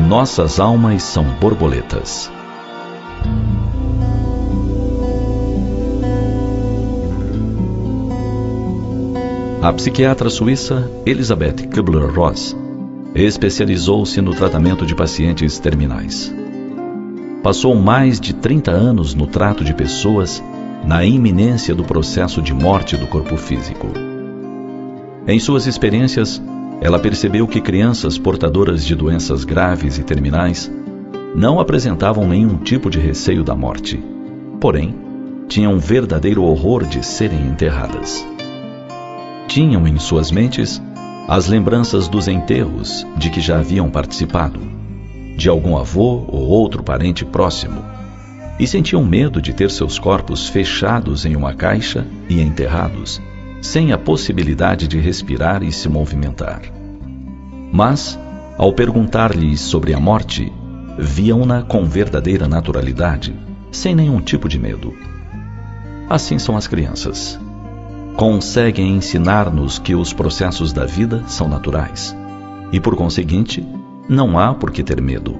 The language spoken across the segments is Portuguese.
Nossas almas são borboletas. A psiquiatra suíça Elisabeth Kübler-Ross especializou-se no tratamento de pacientes terminais. Passou mais de 30 anos no trato de pessoas na iminência do processo de morte do corpo físico. Em suas experiências, ela percebeu que crianças portadoras de doenças graves e terminais não apresentavam nenhum tipo de receio da morte, porém, tinham um verdadeiro horror de serem enterradas. Tinham em suas mentes as lembranças dos enterros de que já haviam participado, de algum avô ou outro parente próximo, e sentiam medo de ter seus corpos fechados em uma caixa e enterrados, sem a possibilidade de respirar e se movimentar. Mas, ao perguntar-lhes sobre a morte, viam-na com verdadeira naturalidade, sem nenhum tipo de medo. Assim são as crianças. Conseguem ensinar-nos que os processos da vida são naturais e, por conseguinte, não há por que ter medo.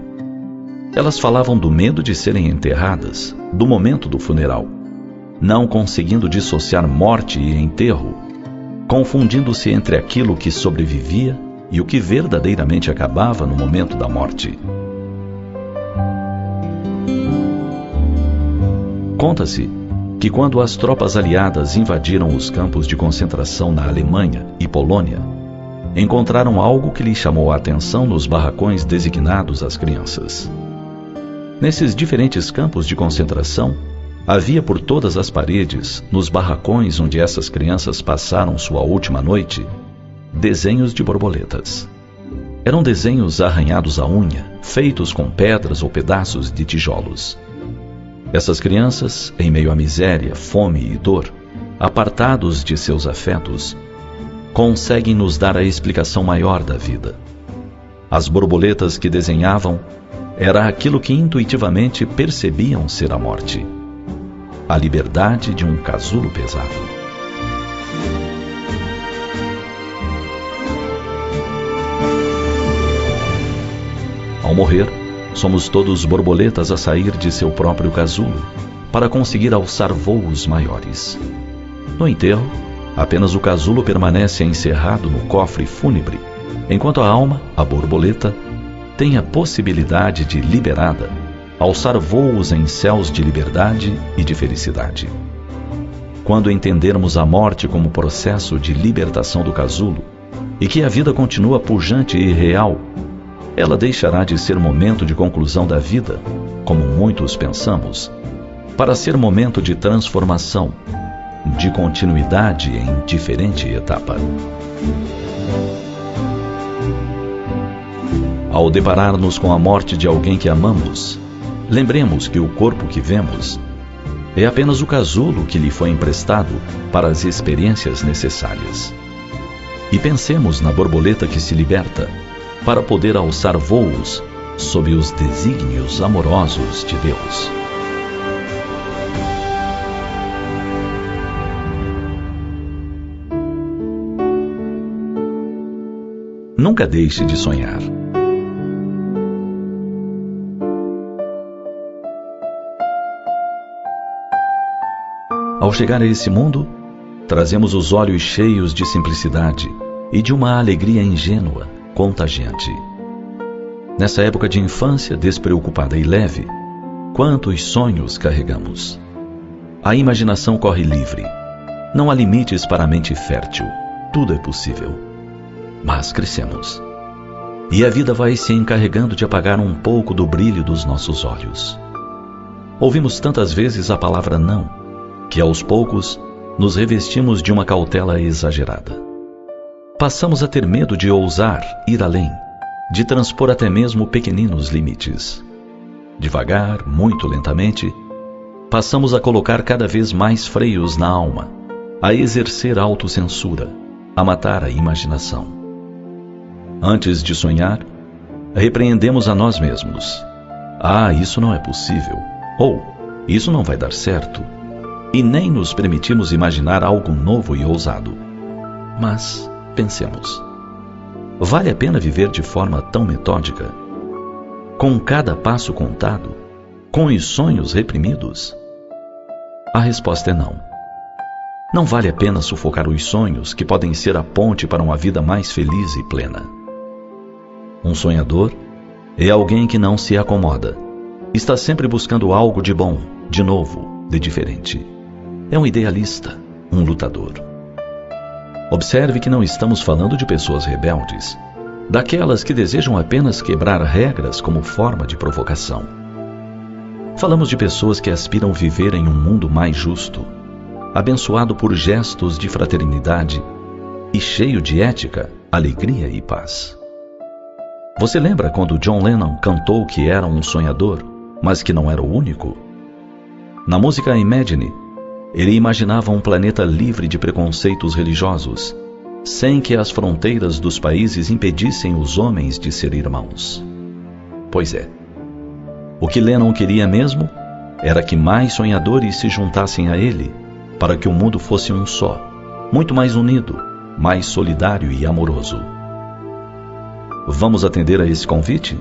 Elas falavam do medo de serem enterradas, do momento do funeral, não conseguindo dissociar morte e enterro, confundindo-se entre aquilo que sobrevivia e o que verdadeiramente acabava no momento da morte. Conta-se que quando as tropas aliadas invadiram os campos de concentração na Alemanha e Polônia, encontraram algo que lhes chamou a atenção nos barracões designados às crianças. Nesses diferentes campos de concentração, havia por todas as paredes, nos barracões onde essas crianças passaram sua última noite, desenhos de borboletas. Eram desenhos arranhados à unha, feitos com pedras ou pedaços de tijolos. Essas crianças, em meio à miséria, fome e dor, apartados de seus afetos, conseguem nos dar a explicação maior da vida. As borboletas que desenhavam era aquilo que intuitivamente percebiam ser a morte. A liberdade de um casulo pesado. Ao morrer, somos todos borboletas a sair de seu próprio casulo para conseguir alçar voos maiores. No enterro, apenas o casulo permanece encerrado no cofre fúnebre, enquanto a alma, a borboleta, tem a possibilidade de, liberada, alçar voos em céus de liberdade e de felicidade. Quando entendermos a morte como processo de libertação do casulo e que a vida continua pujante e real, ela deixará de ser momento de conclusão da vida, como muitos pensamos, para ser momento de transformação, de continuidade em diferente etapa. Ao deparar-nos com a morte de alguém que amamos, lembremos que o corpo que vemos é apenas o casulo que lhe foi emprestado para as experiências necessárias. E pensemos na borboleta que se liberta para poder alçar voos sob os desígnios amorosos de Deus. Nunca deixe de sonhar. Ao chegar a esse mundo, trazemos os olhos cheios de simplicidade e de uma alegria ingênua, contagiante. Nessa época de infância despreocupada e leve, quantos sonhos carregamos? A imaginação corre livre. Não há limites para a mente fértil. Tudo é possível. Mas crescemos. E a vida vai se encarregando de apagar um pouco do brilho dos nossos olhos. Ouvimos tantas vezes a palavra não, que aos poucos nos revestimos de uma cautela exagerada. Passamos a ter medo de ousar ir além, de transpor até mesmo pequeninos limites. Devagar, muito lentamente, passamos a colocar cada vez mais freios na alma, a exercer autocensura, a matar a imaginação. Antes de sonhar, repreendemos a nós mesmos. Ah, isso não é possível. Ou, isso não vai dar certo. E nem nos permitimos imaginar algo novo e ousado. Mas pensemos, vale a pena viver de forma tão metódica? Com cada passo contado? Com os sonhos reprimidos? A resposta é não. Não vale a pena sufocar os sonhos que podem ser a ponte para uma vida mais feliz e plena. Um sonhador é alguém que não se acomoda. Está sempre buscando algo de bom, de novo, de diferente. É um idealista, um lutador. Observe que não estamos falando de pessoas rebeldes, daquelas que desejam apenas quebrar regras como forma de provocação. Falamos de pessoas que aspiram viver em um mundo mais justo, abençoado por gestos de fraternidade e cheio de ética, alegria e paz. Você lembra quando John Lennon cantou que era um sonhador, mas que não era o único? Na música Imagine, ele imaginava um planeta livre de preconceitos religiosos, sem que as fronteiras dos países impedissem os homens de ser irmãos. Pois é, o que Lennon queria mesmo era que mais sonhadores se juntassem a ele, para que o mundo fosse um só, muito mais unido, mais solidário e amoroso. Vamos atender a esse convite?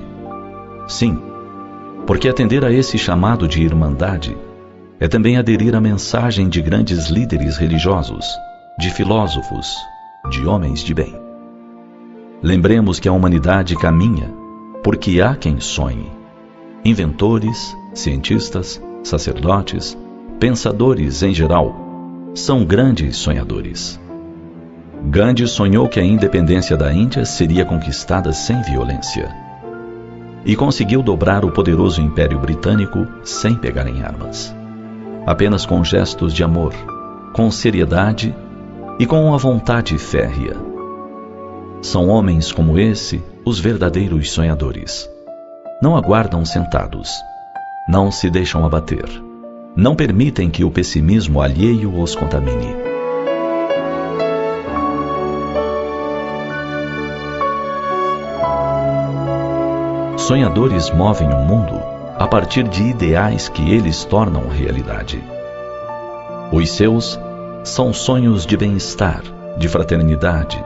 Sim, porque atender a esse chamado de irmandade é também aderir à mensagem de grandes líderes religiosos, de filósofos, de homens de bem. Lembremos que a humanidade caminha porque há quem sonhe. Inventores, cientistas, sacerdotes, pensadores em geral, são grandes sonhadores. Gandhi sonhou que a independência da Índia seria conquistada sem violência. E conseguiu dobrar o poderoso Império Britânico sem pegar em armas. Apenas com gestos de amor, com seriedade e com uma vontade férrea. São homens como esse os verdadeiros sonhadores. Não aguardam sentados, não se deixam abater, não permitem que o pessimismo alheio os contamine. Sonhadores movem o mundo a partir de ideais que eles tornam realidade. Os seus são sonhos de bem-estar, de fraternidade,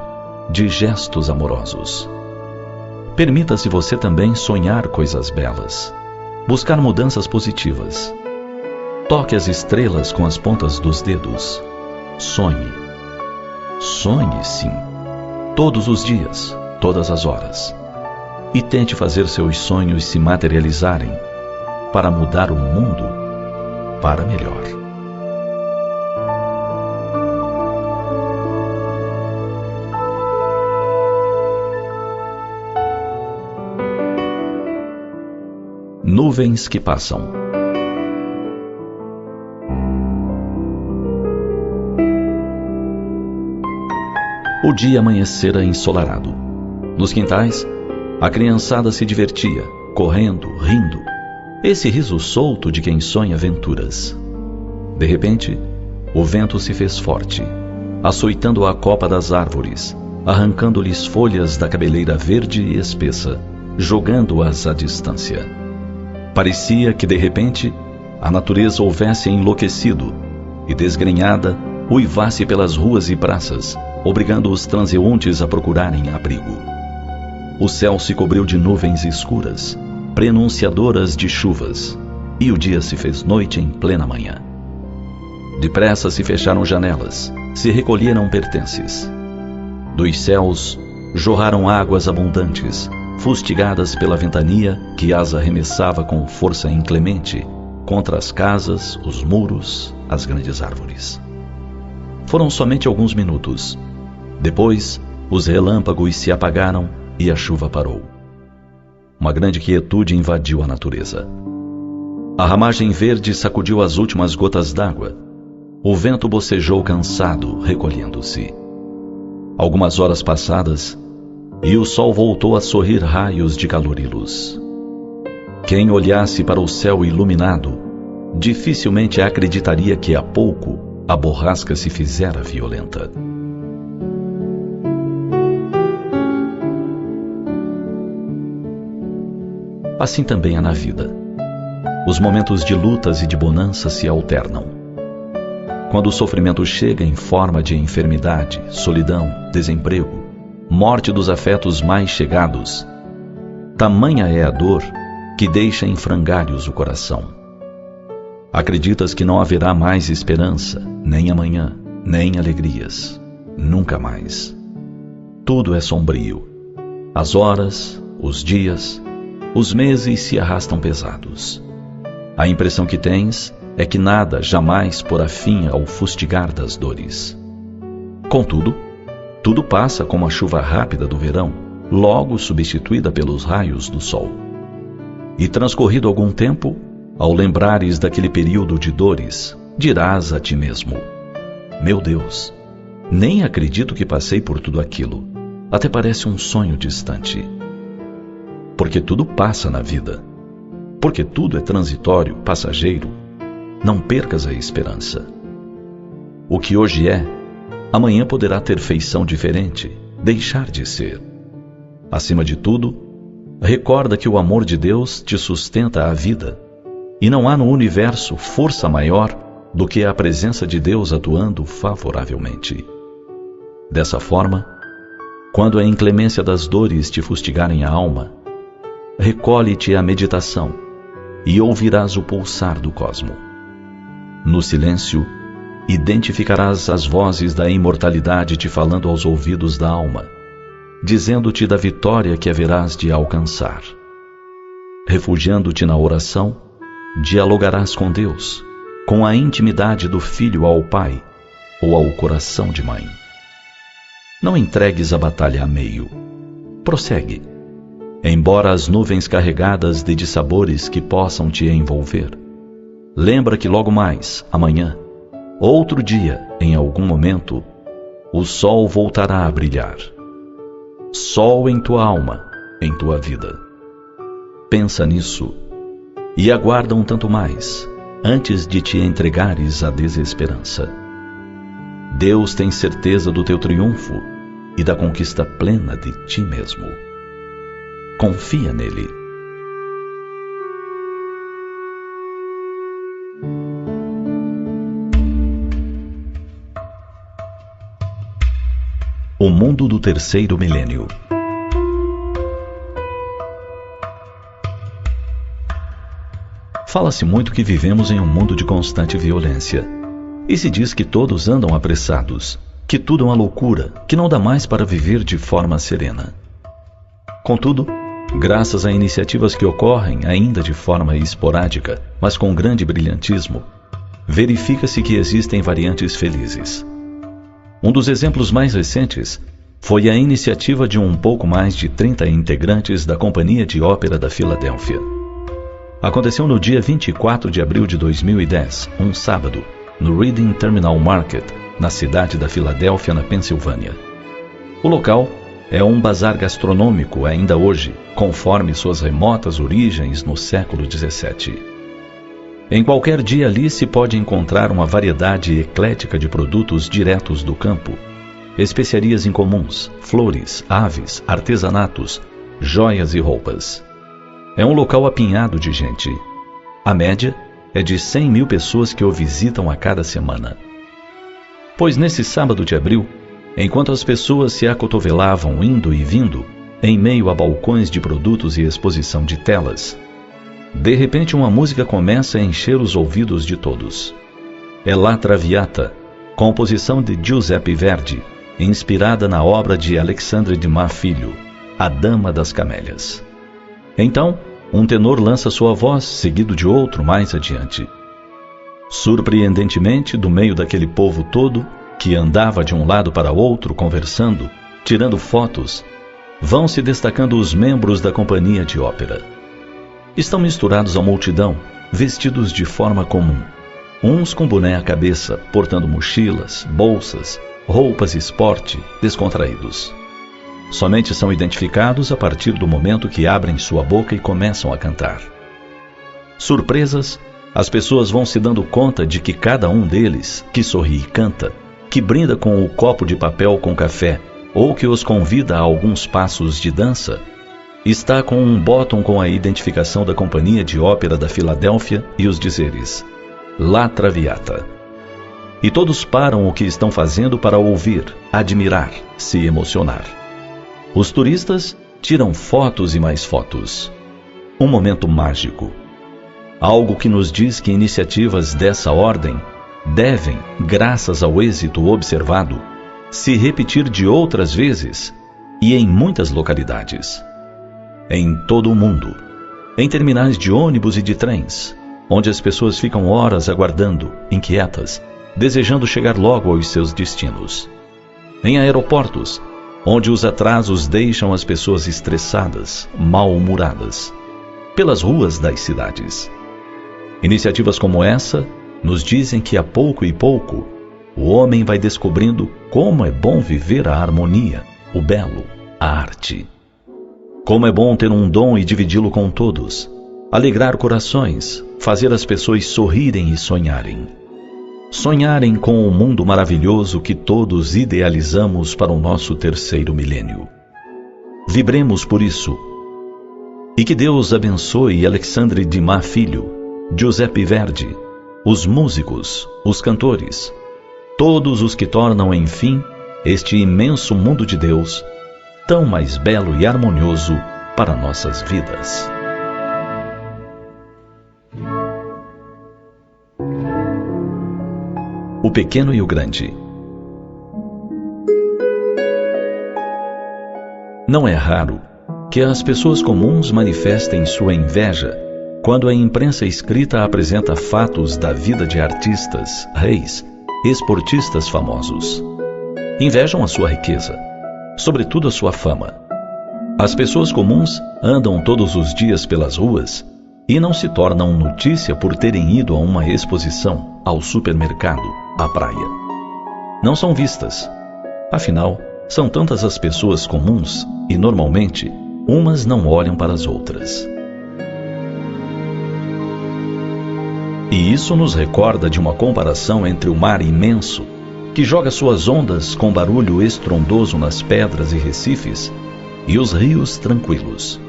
de gestos amorosos. Permita-se você também sonhar coisas belas, buscar mudanças positivas. Toque as estrelas com as pontas dos dedos. Sonhe. Sonhe, sim. Todos os dias, todas as horas. E tente fazer seus sonhos se materializarem para mudar o mundo para melhor. Nuvens que passam. O dia amanhecera ensolarado. Nos quintais, a criançada se divertia, correndo, rindo. Esse riso solto de quem sonha aventuras. De repente, o vento se fez forte, açoitando a copa das árvores, arrancando-lhes folhas da cabeleira verde e espessa, jogando-as à distância. Parecia que, de repente, a natureza houvesse enlouquecido e, desgrenhada, uivasse pelas ruas e praças, obrigando os transeuntes a procurarem abrigo. O céu se cobriu de nuvens escuras, prenunciadoras de chuvas, e o dia se fez noite em plena manhã. Depressa se fecharam janelas, se recolheram pertences. Dos céus jorraram águas abundantes, fustigadas pela ventania que as arremessava com força inclemente contra as casas, os muros, as grandes árvores. Foram somente alguns minutos. Depois, os relâmpagos se apagaram e a chuva parou. Uma grande quietude invadiu a natureza. A ramagem verde sacudiu as últimas gotas d'água. O vento bocejou cansado, recolhendo-se. Algumas horas passadas, e o sol voltou a sorrir raios de calor e luz. Quem olhasse para o céu iluminado, dificilmente acreditaria que há pouco a borrasca se fizera violenta. Assim também é na vida. Os momentos de lutas e de bonança se alternam. Quando o sofrimento chega em forma de enfermidade, solidão, desemprego, morte dos afetos mais chegados, tamanha é a dor que deixa em frangalhos o coração. Acreditas que não haverá mais esperança, nem amanhã, nem alegrias, nunca mais. Tudo é sombrio. As horas, os dias, os meses se arrastam pesados. A impressão que tens é que nada jamais porá fim ao fustigar das dores. Contudo, tudo passa como a chuva rápida do verão, logo substituída pelos raios do sol. E transcorrido algum tempo, ao lembrares daquele período de dores, dirás a ti mesmo: meu Deus, nem acredito que passei por tudo aquilo. Até parece um sonho distante. Porque tudo passa na vida. Porque tudo é transitório, passageiro. Não percas a esperança. O que hoje é, amanhã poderá ter feição diferente, deixar de ser. Acima de tudo, recorda que o amor de Deus te sustenta a vida, e não há no universo força maior do que a presença de Deus atuando favoravelmente. Dessa forma, quando a inclemência das dores te fustigarem a alma, recolhe-te à meditação e ouvirás o pulsar do cosmo. No silêncio, identificarás as vozes da imortalidade te falando aos ouvidos da alma, dizendo-te da vitória que haverás de alcançar. Refugiando-te na oração, dialogarás com Deus, com a intimidade do filho ao pai ou ao coração de mãe. Não entregues a batalha a meio. Prossegue, embora as nuvens carregadas de dissabores que possam te envolver. Lembra que logo mais, amanhã, outro dia, em algum momento, o sol voltará a brilhar. Sol em tua alma, em tua vida. Pensa nisso e aguarda um tanto mais, antes de te entregares à desesperança. Deus tem certeza do teu triunfo e da conquista plena de ti mesmo. Confia nele. O mundo do terceiro milênio. Fala-se muito que vivemos em um mundo de constante violência. E se diz que todos andam apressados, que tudo é uma loucura, que não dá mais para viver de forma serena. Contudo, graças a iniciativas que ocorrem ainda de forma esporádica, mas com grande brilhantismo, verifica-se que existem variantes felizes. Um dos exemplos mais recentes foi a iniciativa de um pouco mais de 30 integrantes da Companhia de Ópera da Filadélfia. Aconteceu no dia 24 de abril de 2010, um sábado, no Reading Terminal Market, na cidade da Filadélfia, na Pensilvânia. O local é um bazar gastronômico ainda hoje, conforme suas remotas origens no século XVII. Em qualquer dia ali se pode encontrar uma variedade eclética de produtos diretos do campo, especiarias incomuns, flores, aves, artesanatos, joias e roupas. É um local apinhado de gente. A média é de 100 mil pessoas que o visitam a cada semana. Pois nesse sábado de abril, enquanto as pessoas se acotovelavam indo e vindo, em meio a balcões de produtos e exposição de telas, de repente uma música começa a encher os ouvidos de todos. É La Traviata, composição de Giuseppe Verdi, inspirada na obra de Alexandre Dumas Filho, A Dama das Camélias. Então, um tenor lança sua voz, seguido de outro mais adiante. Surpreendentemente, do meio daquele povo todo, que andava de um lado para outro conversando, tirando fotos, vão se destacando os membros da companhia de ópera. Estão misturados à multidão, vestidos de forma comum, uns com boné à cabeça, portando mochilas, bolsas, roupas esporte, descontraídos. Somente são identificados a partir do momento que abrem sua boca e começam a cantar. Surpresas, as pessoas vão se dando conta de que cada um deles, que sorri e canta, que brinda com o copo de papel com café, ou que os convida a alguns passos de dança, está com um bottom com a identificação da Companhia de Ópera da Filadélfia e os dizeres La Traviata. E todos param o que estão fazendo para ouvir, admirar, se emocionar. Os turistas tiram fotos e mais fotos. um momento mágico. Algo que nos diz que iniciativas dessa ordem devem, graças ao êxito observado, se repetir de outras vezes e em muitas localidades. Em todo o mundo, em terminais de ônibus e de trens, onde as pessoas ficam horas aguardando, inquietas, desejando chegar logo aos seus destinos. Em aeroportos, onde os atrasos deixam as pessoas estressadas, mal-humoradas. Pelas ruas das cidades. Iniciativas como essa nos dizem que a pouco e pouco o homem vai descobrindo como é bom viver a harmonia, o belo, a arte. Como é bom ter um dom e dividi-lo com todos, alegrar corações, fazer as pessoas sorrirem e sonharem. Sonharem com o mundo maravilhoso que todos idealizamos para o nosso terceiro milênio. Vibremos por isso. E que Deus abençoe Alexandre Dumas Filho, Giuseppe Verdi, os músicos, os cantores, todos os que tornam, enfim, este imenso mundo de Deus tão mais belo e harmonioso para nossas vidas. O pequeno e o grande. Não é raro que as pessoas comuns manifestem sua inveja quando a imprensa escrita apresenta fatos da vida de artistas, reis, esportistas famosos. Invejam a sua riqueza, sobretudo a sua fama. As pessoas comuns andam todos os dias pelas ruas e não se tornam notícia por terem ido a uma exposição, ao supermercado, à praia. Não são vistas. Afinal, são tantas as pessoas comuns e, normalmente, umas não olham para as outras. E isso nos recorda de uma comparação entre o mar imenso, que joga suas ondas com barulho estrondoso nas pedras e recifes, e os rios tranquilos.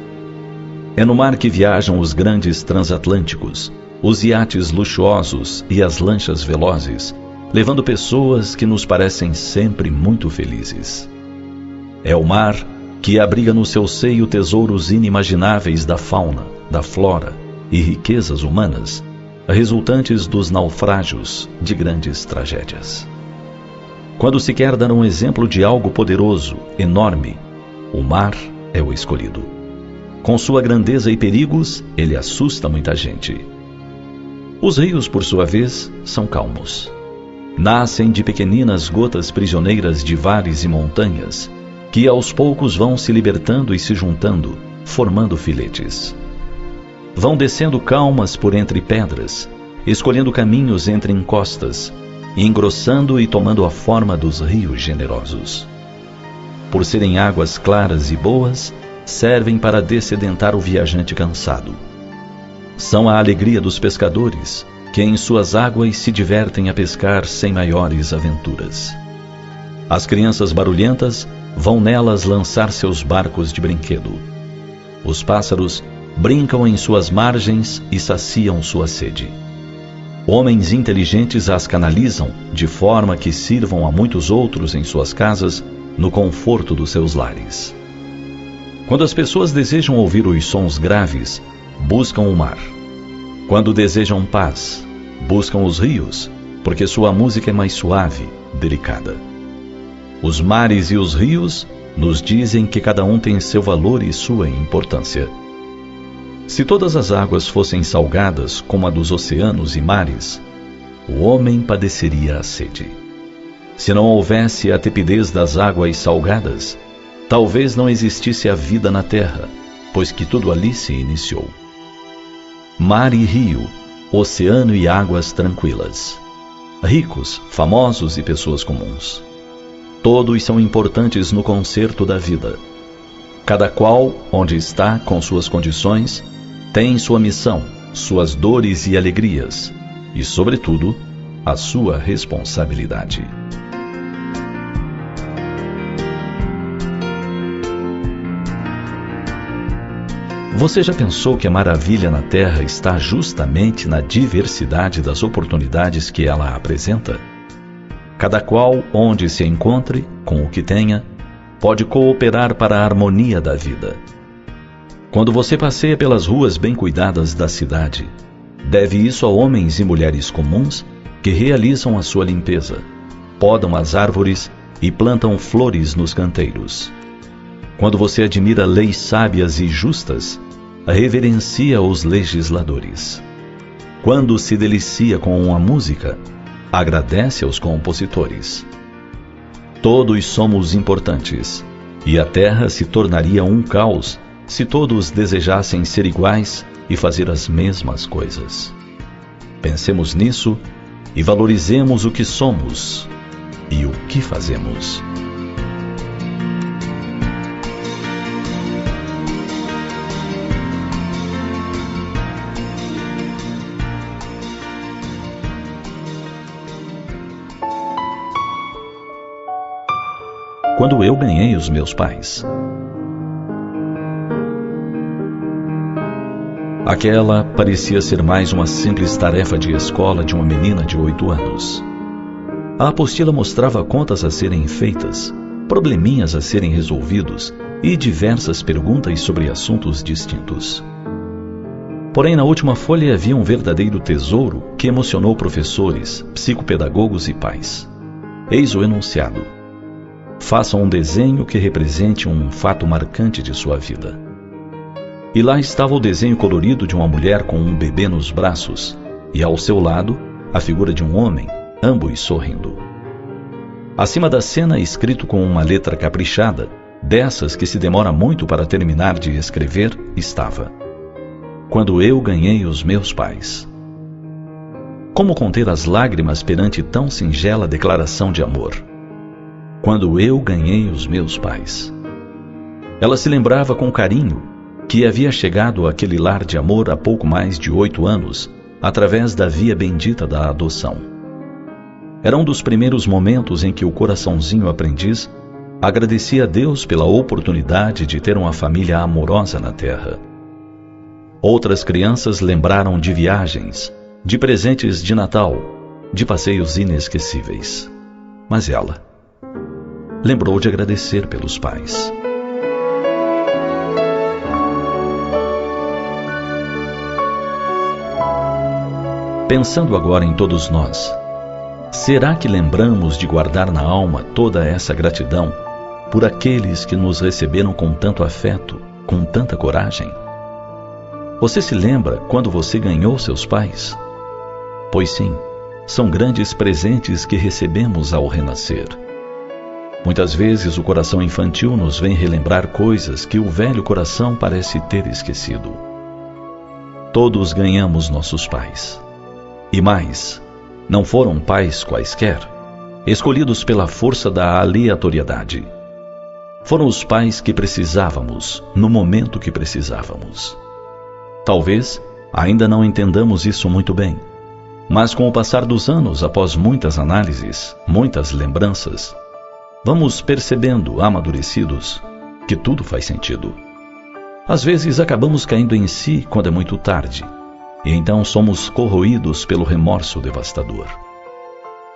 É no mar que viajam os grandes transatlânticos, os iates luxuosos e as lanchas velozes, levando pessoas que nos parecem sempre muito felizes. É o mar que abriga no seu seio tesouros inimagináveis da fauna, da flora e riquezas humanas, resultantes dos naufrágios de grandes tragédias. Quando se quer dar um exemplo de algo poderoso, enorme, o mar é o escolhido. Com sua grandeza e perigos, ele assusta muita gente. Os rios, por sua vez, são calmos. Nascem de pequeninas gotas prisioneiras de vales e montanhas, que aos poucos vão se libertando e se juntando, formando filetes. Vão descendo calmas por entre pedras, escolhendo caminhos entre encostas, engrossando e tomando a forma dos rios generosos. Por serem águas claras e boas, servem para dessedentar o viajante cansado. São a alegria dos pescadores, que em suas águas se divertem a pescar sem maiores aventuras. As crianças barulhentas vão nelas lançar seus barcos de brinquedo. Os pássaros brincam em suas margens e saciam sua sede. Homens inteligentes as canalizam de forma que sirvam a muitos outros em suas casas, no conforto dos seus lares. Quando as pessoas desejam ouvir os sons graves, buscam o mar. Quando desejam paz, buscam os rios, porque sua música é mais suave, delicada. Os mares e os rios nos dizem que cada um tem seu valor e sua importância. Se todas as águas fossem salgadas como a dos oceanos e mares, o homem padeceria a sede. Se não houvesse a tepidez das águas salgadas, talvez não existisse a vida na terra, pois que tudo ali se iniciou. Mar e rio, oceano e águas tranquilas. Ricos, famosos e pessoas comuns. Todos são importantes no concerto da vida. Cada qual, onde está, com suas condições, tem sua missão, suas dores e alegrias, e, sobretudo, a sua responsabilidade. Você já pensou que a maravilha na Terra está justamente na diversidade das oportunidades que ela apresenta? Cada qual, onde se encontre, com o que tenha, pode cooperar para a harmonia da vida. Quando você passeia pelas ruas bem cuidadas da cidade, deve isso a homens e mulheres comuns que realizam a sua limpeza, podam as árvores e plantam flores nos canteiros. Quando você admira leis sábias e justas, reverencia os legisladores. Quando se delicia com a música, agradece aos compositores. Todos somos importantes, e a terra se tornaria um caos se todos desejassem ser iguais e fazer as mesmas coisas. Pensemos nisso e valorizemos o que somos e o que fazemos. Quando eu ganhei os meus pais. Aquela parecia ser mais uma simples tarefa de escola de uma menina de 8 anos. A apostila mostrava contas a serem feitas, probleminhas a serem resolvidos e diversas perguntas sobre assuntos distintos. Porém, na última folha havia um verdadeiro tesouro que emocionou professores, psicopedagogos e pais. Eis o enunciado: faça um desenho que represente um fato marcante de sua vida. E lá estava o desenho colorido de uma mulher com um bebê nos braços, e ao seu lado, a figura de um homem, ambos sorrindo. Acima da cena, escrito com uma letra caprichada, dessas que se demora muito para terminar de escrever, estava: quando eu ganhei os meus pais. Como conter as lágrimas perante tão singela declaração de amor? Quando eu ganhei os meus pais. Ela se lembrava com carinho que havia chegado àquele lar de amor há pouco mais de 8 anos, através da via bendita da adoção. Era um dos primeiros momentos em que o coraçãozinho aprendiz agradecia a Deus pela oportunidade de ter uma família amorosa na terra. Outras crianças lembraram de viagens, de presentes de Natal, de passeios inesquecíveis. Mas ela lembrou de agradecer pelos pais. Pensando agora em todos nós, será que lembramos de guardar na alma toda essa gratidão por aqueles que nos receberam com tanto afeto, com tanta coragem? Você se lembra quando você ganhou seus pais? Pois sim, são grandes presentes que recebemos ao renascer. Muitas vezes o coração infantil nos vem relembrar coisas que o velho coração parece ter esquecido. Todos ganhamos nossos pais. E mais, não foram pais quaisquer, escolhidos pela força da aleatoriedade. Foram os pais que precisávamos, no momento que precisávamos. Talvez ainda não entendamos isso muito bem, mas com o passar dos anos, após muitas análises, muitas lembranças, vamos percebendo, amadurecidos, que tudo faz sentido. Às vezes acabamos caindo em si quando é muito tarde, e então somos corroídos pelo remorso devastador.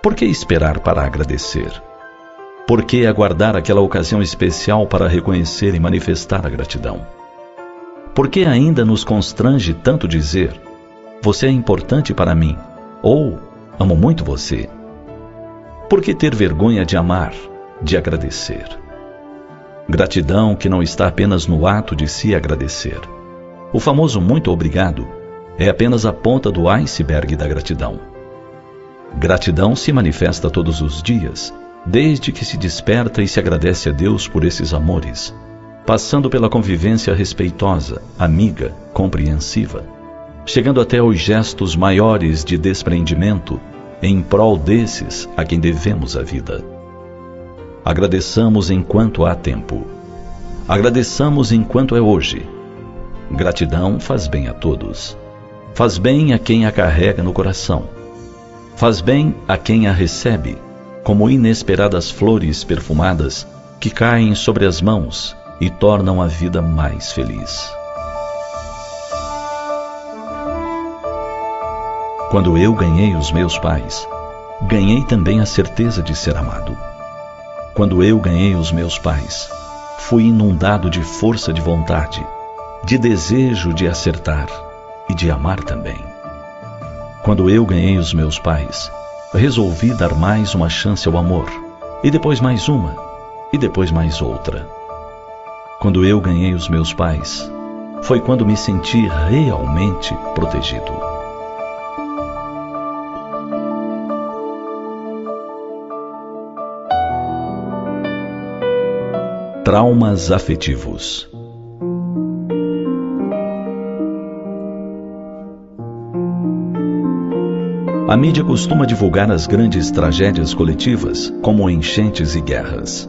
Por que esperar para agradecer? Por que aguardar aquela ocasião especial para reconhecer e manifestar a gratidão? Por que ainda nos constrange tanto dizer: você é importante para mim, ou amo muito você? Por que ter vergonha de amar, de agradecer? Gratidão que não está apenas no ato de se agradecer. O famoso muito obrigado é apenas a ponta do iceberg da gratidão. Gratidão se manifesta todos os dias, desde que se desperta e se agradece a Deus por esses amores, passando pela convivência respeitosa, amiga, compreensiva, chegando até os gestos maiores de desprendimento em prol desses a quem devemos a vida. Agradeçamos enquanto há tempo. Agradeçamos enquanto é hoje. Gratidão faz bem a todos. Faz bem a quem a carrega no coração. Faz bem a quem a recebe, como inesperadas flores perfumadas que caem sobre as mãos e tornam a vida mais feliz. Quando eu ganhei os meus pais, ganhei também a certeza de ser amado. Quando eu ganhei os meus pais, fui inundado de força de vontade, de desejo de acertar e de amar também. Quando eu ganhei os meus pais, resolvi dar mais uma chance ao amor, e depois mais uma, e depois mais outra. Quando eu ganhei os meus pais, foi quando me senti realmente protegido. Traumas afetivos. A mídia costuma divulgar as grandes tragédias coletivas, como enchentes e guerras.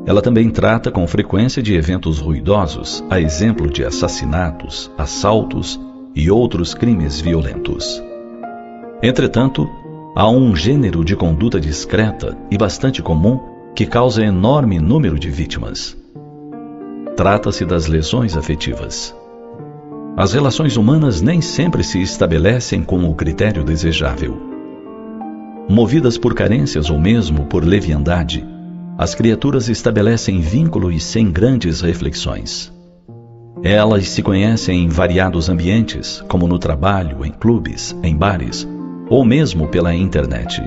Ela também trata com frequência de eventos ruidosos, a exemplo de assassinatos, assaltos e outros crimes violentos. Entretanto, há um gênero de conduta discreta e bastante comum que causa enorme número de vítimas. Trata-se das lesões afetivas. As relações humanas nem sempre se estabelecem com o critério desejável. Movidas por carências ou mesmo por leviandade, as criaturas estabelecem vínculo e sem grandes reflexões. Elas se conhecem em variados ambientes, como no trabalho, em clubes, em bares, ou mesmo pela internet.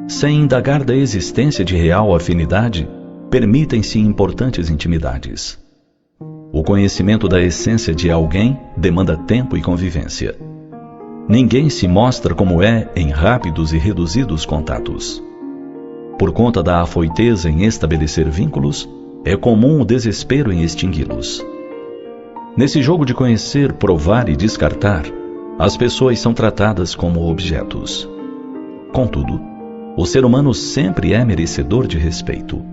Sem indagar da existência de real afinidade, permitem-se importantes intimidades. O conhecimento da essência de alguém demanda tempo e convivência. Ninguém se mostra como é em rápidos e reduzidos contatos. Por conta da afoiteza em estabelecer vínculos, é comum o desespero em extingui-los. Nesse jogo de conhecer, provar e descartar, as pessoas são tratadas como objetos. Contudo, o ser humano sempre é merecedor de respeito.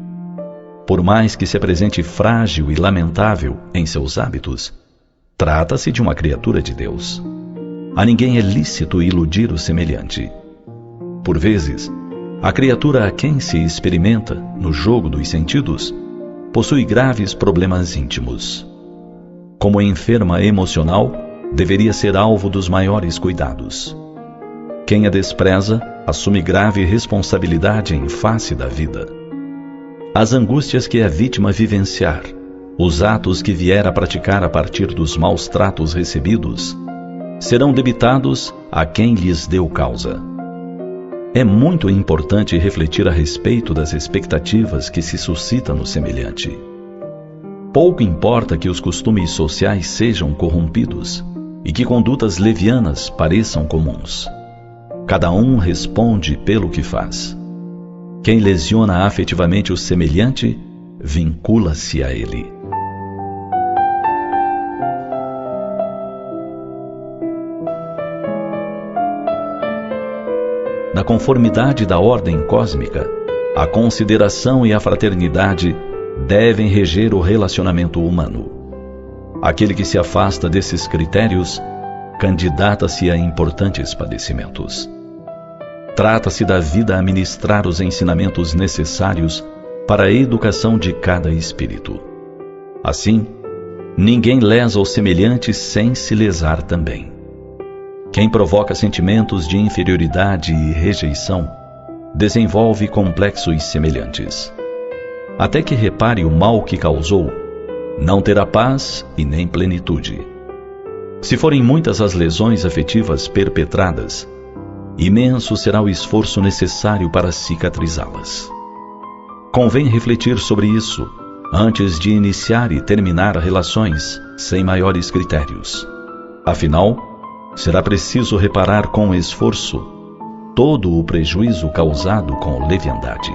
Por mais que se apresente frágil e lamentável em seus hábitos, trata-se de uma criatura de Deus. A ninguém é lícito iludir o semelhante. Por vezes, a criatura a quem se experimenta, no jogo dos sentidos, possui graves problemas íntimos. Como enferma emocional, deveria ser alvo dos maiores cuidados. Quem a despreza, assume grave responsabilidade em face da vida. As angústias que a vítima vivenciar, os atos que vier a praticar a partir dos maus tratos recebidos, serão debitados a quem lhes deu causa. É muito importante refletir a respeito das expectativas que se suscita no semelhante. Pouco importa que os costumes sociais sejam corrompidos e que condutas levianas pareçam comuns. Cada um responde pelo que faz. Quem lesiona afetivamente o semelhante, vincula-se a ele. Na conformidade da ordem cósmica, a consideração e a fraternidade devem reger o relacionamento humano. Aquele que se afasta desses critérios, candidata-se a importantes padecimentos. Trata-se da vida a ministrar os ensinamentos necessários para a educação de cada espírito. Assim, ninguém lesa o semelhante sem se lesar também. Quem provoca sentimentos de inferioridade e rejeição, desenvolve complexos semelhantes. Até que repare o mal que causou, não terá paz e nem plenitude. Se forem muitas as lesões afetivas perpetradas, imenso será o esforço necessário para cicatrizá-las. Convém refletir sobre isso antes de iniciar e terminar relações sem maiores critérios. Afinal, será preciso reparar com esforço todo o prejuízo causado com leviandade.